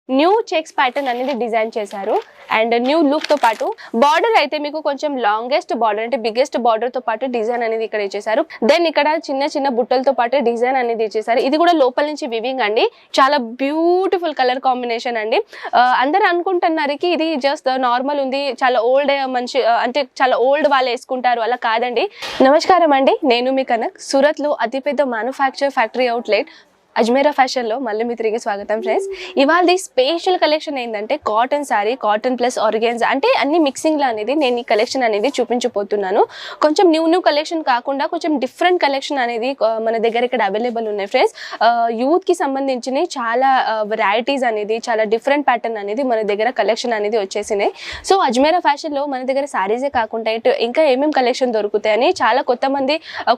New checks pattern అనేది design చేశారు and new look తో పాటు బార్డర్ అయితే మీకు కొంచెం లాంగెస్ట్ బార్డర్ అంటే బిగ్గెస్ట్ బార్డర్ తో పాటు డిజైన్ అనేది ఇక్కడ ఇచ్చేసారు. దెన్ ఇక్కడ చిన్న చిన్న బుట్టలతో పాటు డిజైన్ అనేది ఇచ్చేసారు. ఇది కూడా లోపల నుంచి వివింగ్ అండి. చాలా బ్యూటిఫుల్ కలర్ కాంబినేషన్ అండి. అందరూ అనుకుంటున్నారు కి ఇది జస్ట్ నార్మల్ ఉంది, చాలా ఓల్డ్ మంచి అంటే చాలా ఓల్డ్ వాళ్ళు వేసుకుంటారు, అలా కాదండి. నమస్కారం అండి, నేను మీ కనక్. సూరత్ లో అతిపెద్ద manufacture factory outlet Ajmera fashion లో మళ్ళీ మీ తిరిగి స్వాగతం ఫ్రెండ్స్. ఇవాళ స్పెషల్ కలెక్షన్ ఏంటంటే cotton sorry, cotton plus organza అంటే అన్ని మిక్సింగ్ లో అనేది నేను ఈ కలెక్షన్ అనేది చూపించబోతున్నాను. కొంచెం న్యూ కలెక్షన్ కాకుండా కొంచెం డిఫరెంట్ కలెక్షన్ అనేది మన దగ్గర ఇక్కడ అవైలబుల్ ఉన్నాయి ఫ్రెండ్స్. యూత్ కి సంబంధించిన చాలా వెరైటీస్ అనేది, చాలా డిఫరెంట్ ప్యాటర్న్ అనేది మన దగ్గర కలెక్షన్ అనేది వచ్చేసినాయి. సో అజ్మేరా ఫ్యాషన్ లో మన దగ్గర సారీసే కాకుండా ఇంకా ఏమేమి కలెక్షన్ దొరుకుతాయని చాలా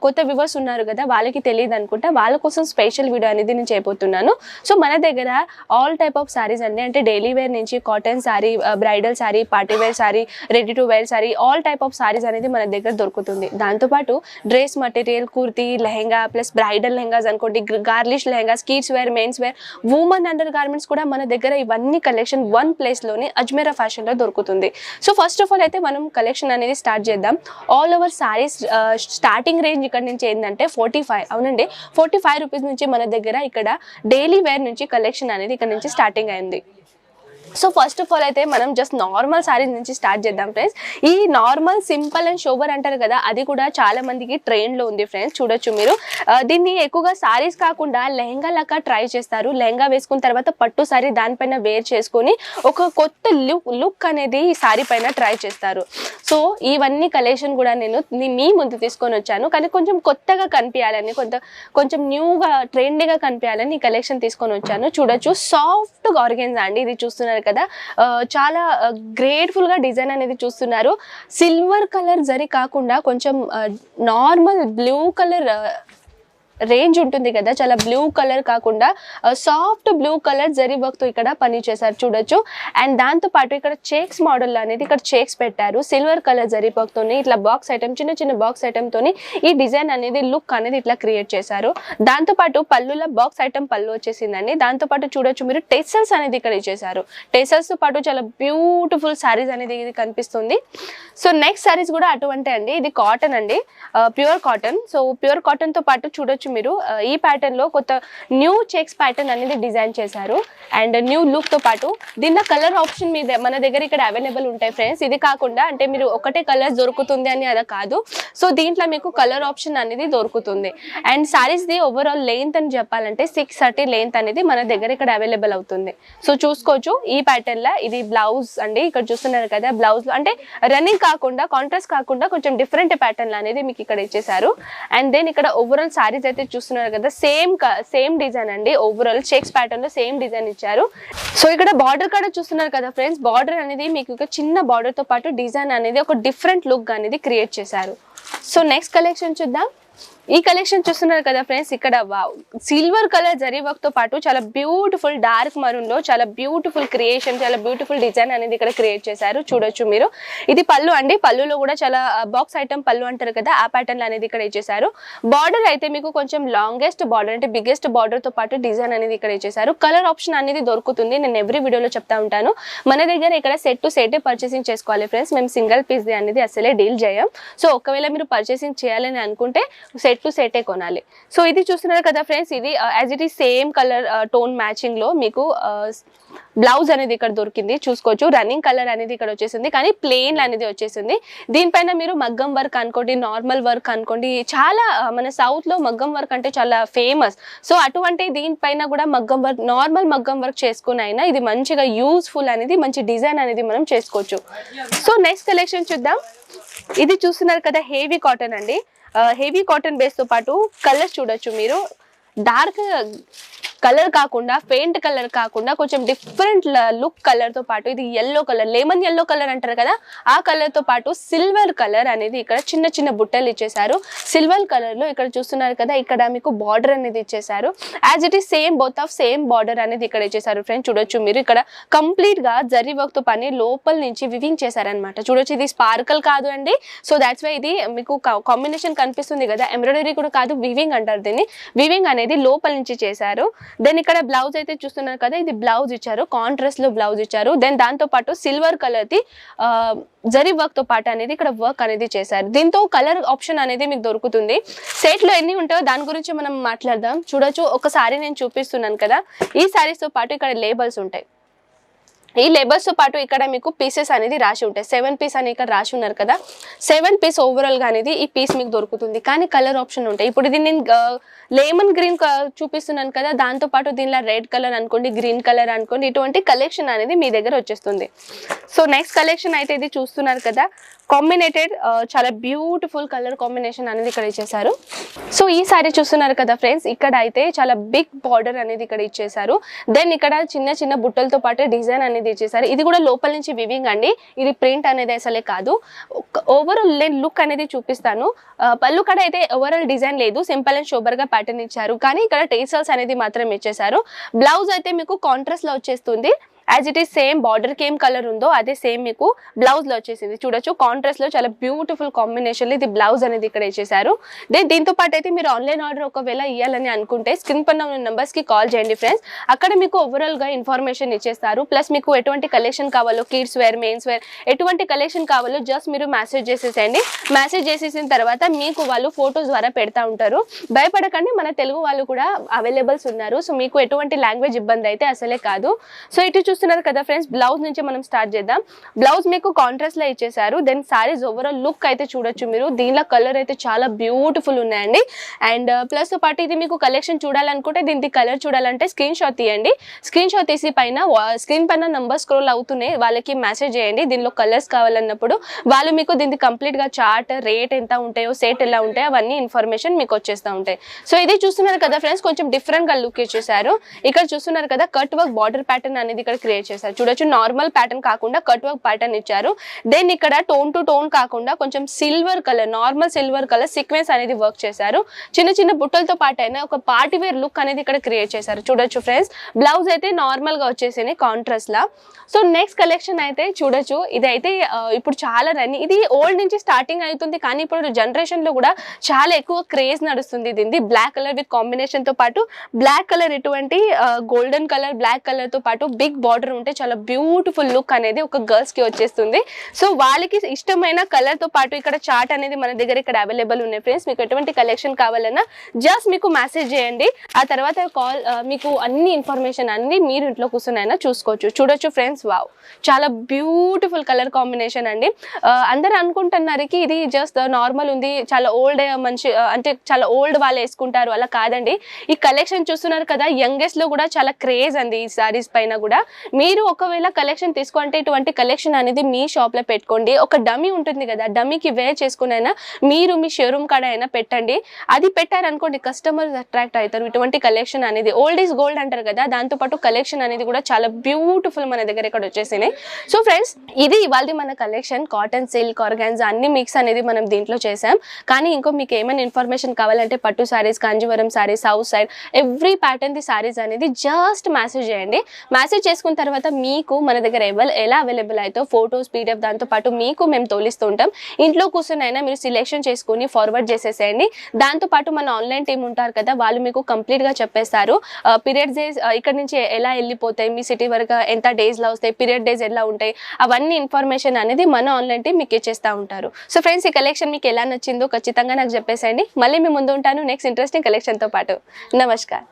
కొత్త వ్యూవర్స్ ఉన్నారు కదా, వాళ్ళకి తెలియదు అనుకుంటా. వాళ్ళ కోసం స్పెషల్ వీడియో అనేది నేను చేయబోతున్నాను. సో మన దగ్గర ఆల్ టైప్ ఆఫ్ సారీస్ అండి, అంటే డైలీ వేర్ నుంచి cotton sari, bridal sari, party wear sari, ready to wear sari, all type of saris అనేది మన దగ్గర దొరుకుతుంది. దాంతోపాటు dress material, kurti, lehenga plus bridal lehengas అనుకోండి, girlish lehengas, kids wear, mens wear, women undergarments కూడా మన దగ్గర ఇవన్నీ కలెక్షన్ వన్ ప్లేస్ లోనే అజ్మేరా ఫ్యాషన్ లో దొరుకుతుంది. సో ఫస్ట్ ఆఫ్ ఆల్ అయితే మనం కలెక్షన్ అనేది స్టార్ట్ చేద్దాం. All over saris starting range ఇక్కడ నుంచి ఏంటంటే 45, అవునండి 45 రూపీస్ నుంచి మన దగ్గర ఇక్కడ డైలీ వేర్ నుంచి కలెక్షన్ అనేది ఇక్కడ నుంచి స్టార్టింగ్ అయింది. సో ఫస్ట్ ఆఫ్ ఆల్ అయితే మనం జస్ట్ నార్మల్ సారీస్ నుంచి స్టార్ట్ చేద్దాం ఫ్రెండ్స్. ఈ నార్మల్ సింపుల్ అండ్ షోబర్ అంటారు కదా, అది కూడా చాలా మందికి ట్రెండ్ లో ఉంది ఫ్రెండ్స్. చూడొచ్చు మీరు. దీన్ని ఎక్కువగా సారీస్ కాకుండా లెహంగా లాగా ట్రై చేస్తారు. లెహంగా వేసుకున్న తర్వాత పట్టు సారీ దానిపైన వేర్ చేసుకొని ఒక కొత్త లుక్ అనేది ఈ సారీ పైన ట్రై చేస్తారు. సో ఇవన్నీ కలెక్షన్ కూడా నేను మీ ముందు తీసుకొని వచ్చాను, కానీ కొంచెం కొత్తగా కనిపించాలని, కొంచెం న్యూగా ట్రెండీగా కనిపించాలని ఈ కలెక్షన్ తీసుకొని వచ్చాను. చూడొచ్చు, సాఫ్ట్ ఆర్గాన్జా అండి, ఇది చూస్తున్నారు కదా, చాలా గ్రేట్ఫుల్ గా డిజైన్ అనేది చూస్తున్నారు. సిల్వర్ కలర్ జరీ కాకుండా కొంచెం నార్మల్ బ్లూ కలర్ రేంజ్ ఉంటుంది కదా, చాలా బ్లూ కలర్ కాకుండా soft blue colour zari work తో ఇక్కడ పని చేశారు. చూడొచ్చు. అండ్ దాంతో పాటు ఇక్కడ చెక్స్ మోడల్ అనేది ఇక్కడ చెక్స్ పెట్టారు. సిల్వర్ కలర్ జరీ వర్క్ తోని ఇట్లా బాక్స్ ఐటమ్, చిన్న చిన్న బాక్స్ ఐటమ్ తోని ఈ డిజైన్ అనేది లుక్ అనేది ఇట్లా క్రియేట్ చేశారు. దాంతో పాటు పళ్ళుల బాక్స్ ఐటమ్ పళ్ళు వచ్చేసిందండి. దాంతో పాటు చూడొచ్చు మీరు టెసల్స్ అనేది ఇక్కడ ఇచ్చేసారు. టెసల్స్ తో పాటు చాలా బ్యూటిఫుల్ సారీస్ అనేది ఇది కనిపిస్తుంది. సో నెక్స్ట్ సారీస్ కూడా అటువంటి అండి. ఇది కాటన్ అండి, pure cotton. So pure cotton తో పాటు చూడొచ్చు మీరు ఈ ప్యాటర్న్ లో కొత్త న్యూ చెక్స్ ప్యాటర్న్ అనేది డిజైన్ చేశారు అండ్ న్యూ లుక్ తో పాటు దీనిలో కలర్ ఆప్షన్ మీద మన దగ్గర ఇక్కడ అవైలబుల్ ఉంటాయి ఫ్రెండ్స్. ఇది కాకుండా అంటే మీరు ఒకటే కలర్ దొరుకుతుంది అని అలా కాదు. సో దీంట్లో మీకు కలర్ ఆప్షన్ అనేది దొరుకుతుంది. And saris the overall length అని చెప్పాలంటే 630 లెంత్ అనేది మన దగ్గర ఇక్కడ అవైలబుల్ అవుతుంది. సో చూసుకోవచ్చు. ఈ ప్యాటర్న్ లా ఇది బ్లౌజ్ అండి, ఇక్కడ చూస్తున్నారు కదా. బ్లౌజ్ అంటే రన్నింగ్ కాకుండా, కాంట్రాస్ట్ కాకుండా కొంచెం డిఫరెంట్ ప్యాటర్న్ అనేది మీకు ఇక్కడ ఇచ్చేసారు. అండ్ దెన్ ఇక్కడ ఓవరాల్ సారీస్ అయితే చూస్తున్నారు కదా, సేమ్ డిజైన్ అండి. ఓవరాల్ చెక్స్ ప్యాటర్న్ లో సేమ్ డిజైన్ ఇచ్చారు. సో ఇక్కడ బార్డర్ కూడా చూస్తున్నారు కదా ఫ్రెండ్స్. బార్డర్ అనేది మీకు ఒక చిన్న బార్డర్ తో పాటు డిజైన్ అనేది ఒక డిఫరెంట్ లుక్ అనేది క్రియేట్ చేశారు. సో నెక్స్ట్ కలెక్షన్ చూద్దాం. ఈ కలెక్షన్ చూస్తున్నారు కదా ఫ్రెండ్స్. ఇక్కడ సిల్వర్ కలర్ జరీ వర్క్ తో పాటు చాలా బ్యూటిఫుల్ డార్క్ మరూన్ లో చాలా బ్యూటిఫుల్ క్రియేషన్, చాలా బ్యూటిఫుల్ డిజైన్ అనేది ఇక్కడ క్రియేట్ చేశారు. చూడొచ్చు మీరు. ఇది పళ్ళు అండి. పళ్ళులో కూడా చాలా బాక్స్ ఐటమ్ పళ్ళు అంటారు కదా, ఆ ప్యాటర్న్ అనేది ఇక్కడ ఇచ్చేసారు. బార్డర్ అయితే మీకు కొంచెం లాంగెస్ట్ బార్డర్ అంటే బిగ్గెస్ట్ బార్డర్ తో పాటు డిజైన్ అనేది ఇక్కడ ఇచ్చేసారు. కలర్ ఆప్షన్ అనేది దొరుకుతుంది, నేను ఎవ్రీ వీడియోలో చెప్తా ఉంటాను. మన దగ్గర ఇక్కడ సెట్ టు సెట్ పర్చేసింగ్ చేసుకోవాలి ఫ్రెండ్స్. మేము సింగిల్ పీస్ అనేది అసలే డీల్ చేయం. సో ఒకవేళ మీరు పర్చేసింగ్ చేయాలని అనుకుంటే సెట్ టు సెటే కొనాలి. సో ఇది చూస్తున్నారు కదా ఫ్రెండ్స్. ఇది as it is same colour tone matching లో మీకు బ్లౌజ్ అనేది ఇక్కడ దొరికింది. చూసుకోవచ్చు. రన్నింగ్ కలర్ అనేది ఇక్కడ వచ్చేసింది, కానీ ప్లెయిన్ అనేది వచ్చేసింది. దీనిపైన మీరు మగ్గం వర్క్ అనుకోండి, నార్మల్ వర్క్ అనుకోండి, చాలా మన సౌత్ లో మగ్గం వర్క్ అంటే చాలా ఫేమస్. సో అటువంటి దీనిపైన కూడా మగ్గం వర్క్, నార్మల్ మగ్గం వర్క్ చేసుకుని అయినా ఇది మంచిగా యూస్ఫుల్ అనేది, మంచి డిజైన్ అనేది మనం చేసుకోవచ్చు. సో నెక్స్ట్ కలెక్షన్ చూద్దాం. ఇది చూస్తున్నారు కదా, హెవీ కాటన్ అండి. హెవీ కాటన్ బేస్ తో పాటు కలర్స్ చూడొచ్చు మీరు. డార్క్ కలర్ కాకుండా, పెయింట్ కలర్ కాకుండా కొంచెం డిఫరెంట్ లుక్ కలర్ తో పాటు ఇది yellow colour, lemon yellow colour అంటారు కదా, ఆ కలర్ తో పాటు సిల్వర్ కలర్ అనేది ఇక్కడ చిన్న చిన్న బుట్టలు ఇచ్చేసారు. సిల్వర్ కలర్ లో ఇక్కడ చూస్తున్నారు కదా, ఇక్కడ మీకు బార్డర్ అనేది ఇచ్చేసారు. As it is same both of same border అనేది ఇక్కడ ఇచ్చేసారు ఫ్రెండ్స్. చూడొచ్చు మీరు. ఇక్కడ కంప్లీట్ గా జరీ వర్క్ తో పని లోపల నుంచి వివింగ్ చేశారనమాట. చూడొచ్చు. ఇది స్పార్కల్ కాదు అండి. సో దాట్స్ వై ఇది మీకు కాంబినేషన్ కనిపిస్తుంది కదా, ఎంబ్రాయిడరీ కూడా కాదు, వివింగ్ అంటారు దీన్ని. వివింగ్ అనేది లోపల నుంచి చేశారు. దెన్ ఇక్కడ బ్లౌజ్ అయితే చూస్తున్నారు కదా, ఇది బ్లౌజ్ ఇచ్చారు, కాంట్రాస్ట్ లో బ్లౌజ్ ఇచ్చారు. దెన్ దాంతో పాటు silver colour the zari work తో పాటు అనేది ఇక్కడ వర్క్ అనేది చేశారు. దీంతో కలర్ ఆప్షన్ అనేది మీకు దొరుకుతుంది. సెట్ లో ఎన్ని ఉంటాయో దాని గురించి మనం మాట్లాడదాం. చూడొచ్చు, ఒక సారీ నేను చూపిస్తున్నాను కదా, ఈ సారీస్ తో పాటు ఇక్కడ లేబుల్స్ ఉంటాయి. ఈ లేబర్స్ తో పాటు ఇక్కడ మీకు పీసెస్ అనేది రాసి ఉంటాయి. 7 పీస్ అని ఇక్కడ రాసి ఉన్నారు కదా, 7 పీస్ ఓవరాల్ గా అనేది ఈ పీస్ మీకు దొరుకుతుంది. కానీ కలర్ ఆప్షన్ ఉంటాయి. ఇప్పుడు ఇది నేను లెమన్ గ్రీన్ చూపిస్తున్నాను కదా, దాంతో పాటు దీనిలో రెడ్ కలర్ అనుకోండి, గ్రీన్ కలర్ అనుకోండి, ఇటువంటి కలెక్షన్ అనేది మీ దగ్గర వచ్చేస్తుంది. సో నెక్స్ట్ కలెక్షన్ అయితే ఇది చూస్తున్నారు కదా, కాంబినేటెడ్ చాలా బ్యూటిఫుల్ కలర్ కాంబినేషన్ అనేది ఇక్కడ ఇచ్చేసారు. సో ఈ సారీ చూస్తున్నారు కదా ఫ్రెండ్స్, ఇక్కడ అయితే చాలా బిగ్ బార్డర్ అనేది ఇక్కడ ఇచ్చేసారు. దెన్ ఇక్కడ చిన్న చిన్న బుట్టలతో పాటు డిజైన్ అనేది ఇచ్చేసారు. ఇది కూడా లోపల నుంచి వివింగ్ అండి, ఇది ప్రింట్ అనేది అసలే కాదు. ఓవరాల్ లుక్ అనేది చూపిస్తాను. పళ్ళు కూడా అయితే ఓవరాల్ డిజైన్ లేదు, సింపుల్ అండ్ సోబర్ గా ప్యాటర్న్ ఇచ్చారు. కానీ ఇక్కడ టేసల్స్ అనేది మాత్రం ఇచ్చేసారు. బ్లౌజ్ అయితే మీకు కాంట్రాస్ట్ లో వచ్చేస్తుంది. As it is same border కి ఏం కలర్ ఉందో అదే సేమ్ మీకు బ్లౌజ్ లో వచ్చేసింది. చూడొచ్చు, కాంట్రాస్ట్ లో చాలా బ్యూటిఫుల్ కాంబినేషన్ ఇది బ్లౌజ్ అనేది ఇక్కడ ఇచ్చేసారు. దీంతో పాటు అయితే మీరు ఆన్లైన్ ఆర్డర్ ఒకవేళ ఇవ్వాలని అనుకుంటే స్క్రీన్ పైన ఉన్న నెంబర్స్ కి కాల్ చేయండి ఫ్రెండ్స్. అక్కడ మీకు ఓవరాల్ గా ఇన్ఫర్మేషన్ ఇచ్చేస్తారు. ప్లస్ మీకు ఎటువంటి కలెక్షన్ కావాలో, కిడ్స్ వేర్, మెయిన్స్ వేర్, ఎటువంటి కలెక్షన్ కావాలో జస్ట్ మీరు మెసేజ్ చేసేసేయండి. మెసేజ్ చేసేసిన తర్వాత మీకు వాళ్ళు ఫోటోస్ ద్వారా పెడతా ఉంటారు. భయపడకండి, మన తెలుగు వాళ్ళు కూడా అవైలబుల్స్ ఉన్నారు. సో మీకు ఎటువంటి లాంగ్వేజ్ ఇబ్బంది అయితే అసలే కాదు. సో ఇటు చూస్తున్నారు కదా ఫ్రెండ్స్, బ్లౌజ్ నుంచి మనం స్టార్ట్ చేద్దాం. బ్లౌజ్ మీకు కాంట్రాస్ట్ లో ఇచ్చేసారు. దెన్ సారీస్ ఓవరాల్ లుక్ అయితే చూడొచ్చు మీరు. దీనిలో కలర్ అయితే చాలా బ్యూటిఫుల్ ఉన్నాయండి. అండ్ ప్లస్ తో పాటు ఇది మీకు కలెక్షన్ చూడాలనుకుంటే, దీనికి కలర్ చూడాలంటే స్క్రీన్ షాట్ తీయండి. స్క్రీన్ షాట్ తీసి పైన స్క్రీన్ పైన నంబర్ స్క్రోల్ అవుతున్నాయి, వాళ్ళకి మెసేజ్ చేయండి. దీనిలో కలర్స్ కావాలన్నప్పుడు వాళ్ళు మీకు దీనికి కంప్లీట్ గా చార్ట్, రేట్ ఎంత ఉంటాయో, సెట్ ఎలా ఉంటాయో అవన్నీ ఇన్ఫర్మేషన్ మీకు వచ్చేస్తూ ఉంటాయి. సో ఇది చూస్తున్నారు కదా ఫ్రెండ్స్, కొంచెం డిఫరెంట్ గా లుక్ ఇచ్చేసారు. ఇక్కడ చూస్తున్నారు కదా, కట్ వర్క్ బార్డర్ ప్యాటర్న్ అనేది ఇక్కడ క్రియేట్ చేశారు. చూడొచ్చు, నార్మల్ ప్యాటర్న్ కాకుండా కట్ వర్క్ ప్యాటర్న్ ఇచ్చారు. దెన్ ఇక్కడ టోన్ టు టోన్ కాకుండా కొంచెం silver colour, normal silver colour sequence అనేది వర్క్ చేశారు. చిన్న చిన్న బుట్టలతో పాటు అయినా ఒక పార్టీ వేర్ లుక్ అనేది ఇక్కడ క్రియేట్ చేశారు. చూడొచ్చు ఫ్రెండ్స్, బ్లౌజ్ అయితే నార్మల్ గా వచ్చేసింది కాంట్రాస్ట్ లా. సో నెక్స్ట్ కలెక్షన్ అయితే చూడొచ్చు, ఇదైతే ఇప్పుడు చాలా రన్నింగ్, ఇది ఓల్డ్ నుంచి స్టార్టింగ్ అవుతుంది కానీ ఇప్పుడు జనరేషన్ లో కూడా చాలా ఎక్కువ క్రేజ్ నడుస్తుంది. ఇది బ్లాక్ కలర్ విత్ కాంబినేషన్ తో పాటు బ్లాక్ కలర్, ఇటువంటి గోల్డెన్ కలర్, బ్లాక్ కలర్ తో పాటు బిగ్ బార్డర్ ఉంటే చాలా బ్యూటిఫుల్ లుక్ అనేది ఒక గర్ల్స్ కి వచ్చేస్తుంది. సో వాళ్ళకి ఇష్టమైన కలర్ తో పాటు ఇక్కడ చార్ట్ అనేది మన దగ్గర ఇక్కడ అవైలబుల్ ఉన్నాయి ఫ్రెండ్స్. మీకు ఎటువంటి కలెక్షన్ కావాలన్నా జస్ట్ మీకు మెసేజ్ చేయండి. ఆ తర్వాత కాల్ మీకు అన్ని ఇన్ఫర్మేషన్ అన్ని మీరు ఇంట్లో కూర్చొని చూసుకోవచ్చు. చూడొచ్చు ఫ్రెండ్స్, వావ్, చాలా బ్యూటిఫుల్ కలర్ కాంబినేషన్ అండి. అందరూ అనుకుంటున్నారు ఇది జస్ట్ నార్మల్ ఉంది, చాలా ఓల్డ్ మంచి అంటే చాలా ఓల్డ్ వాళ్ళు వేసుకుంటారు, అలా కాదండి. ఈ కలెక్షన్ చూస్తున్నారు కదా, యంగెస్ట్ లో కూడా చాలా క్రేజ్ అండి ఈ సారీస్ పైన కూడా. మీరు ఒకవేళ కలెక్షన్ తీసుకుంటే ఇటువంటి కలెక్షన్ అనేది మీ షాప్ లో పెట్టుకోండి. ఒక డమీ ఉంటుంది కదా, డమీకి వేర్ చేసుకుని అయినా మీరు మీ షోరూమ్ కాడ అయినా పెట్టండి. అది పెట్టారనుకోండి, కస్టమర్స్ అట్రాక్ట్ అవుతారు. ఇటువంటి కలెక్షన్ అనేది ఓల్డ్ ఈజ్ గోల్డ్ అంటారు కదా, దాంతో పాటు కలెక్షన్ అనేది కూడా చాలా బ్యూటిఫుల్ మన దగ్గర ఇక్కడ వచ్చేసినాయి. సో ఫ్రెండ్స్, ఇది ఇవాళ మన కలెక్షన్. కాటన్, సిల్క్, ఆర్గాన్జా అన్ని మిక్స్ అనేది మనం దీంట్లో చేసాం. కానీ ఇంకో మీకు ఏమైనా ఇన్ఫర్మేషన్ కావాలంటే పట్టు saris, Kanjeevaram saris, south side every pattern the saris అనేది జస్ట్ మెసేజ్ చేయండి. మెసేజ్ చేసుకున్న తర్వాత మీకు మన దగ్గర ఎలా అవైలబుల్ అయితే ఫోటోస్, పీడిఎఫ్, దాంతో పాటు మీకు మేము తోలిస్తూ ఉంటాం. ఇంట్లో కూర్చొని అయినా మీరు సెలెక్షన్ చేసుకుని ఫార్వర్డ్ చేసేసేయండి. దాంతో పాటు మన ఆన్లైన్ టీం ఉంటారు కదా, వాళ్ళు మీకు కంప్లీట్ గా చెప్పేస్తారు. పీరియడ్ డేస్ ఇక్కడ నుంచి ఎలా వెళ్ళిపోతాయి, మీ సిటీ వరకు ఎంత డేస్ లో వస్తాయి, పీరియడ్ డేస్ ఎలా ఉంటాయి, అవన్నీ ఇన్ఫర్మేషన్ అనేది మన ఆన్లైన్ టీం మీకు ఇచ్చేస్తూ ఉంటారు. సో ఫ్రెండ్స్, ఈ కలెక్షన్ మీకు ఎలా నచ్చిందో ఖచ్చితంగా నాకు చెప్పేసేయండి. మళ్ళీ మీ ముందు ఉంటాను నెక్స్ట్ ఇంట్రెస్టింగ్ కలెక్షన్ తో పాటు. నమస్కారం.